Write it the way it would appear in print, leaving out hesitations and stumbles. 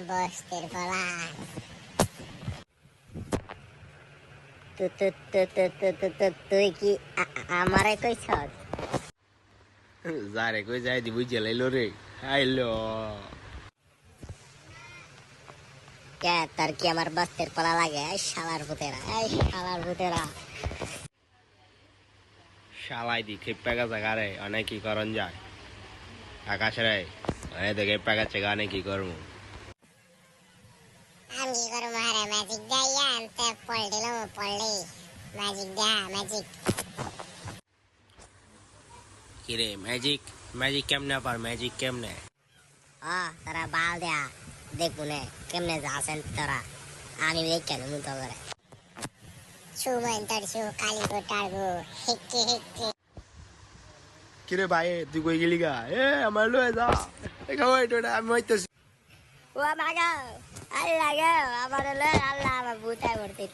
বস্তির বলা তুই কি আমারে কইছস? যারে কই যাই দি বুঝে লাইলো রে আইলো কে তোর কি আমার বস্তির পলা লাগে? এই শালার ভূতেরা, এই শালার ভূতেরা। শালাই দি খেপা গেছে গারে অনেক কি করন যায় আকাশ রে অনেক দেখে পেগাচ্ছে গানে কি করবো আমি কি করবো? হারে ম্যাজিক দেয়া আনতে পল্টিল পল্লি ম্যাজিক দেয়া ম্যাজিক। কিরে ম্যাজিক ম্যাজিক কেমনে পার ম্যাজিক কেমনে তোরা বাল দেয়া দেখুনে কেমনে যাচ্ছেন তোরা। আমি কেন মুতো করে সুমন তোর সু কালী গোটারগু হিক্কি হিক্কি। কিরে ভাই তুই কই গেলি গা আমার লয়ে যা খাওয়াই টোটা আমি হইতেছি ও মাগো আল্লাহ গো আমার আল্লাহ আমার ভূতায় ভর্তি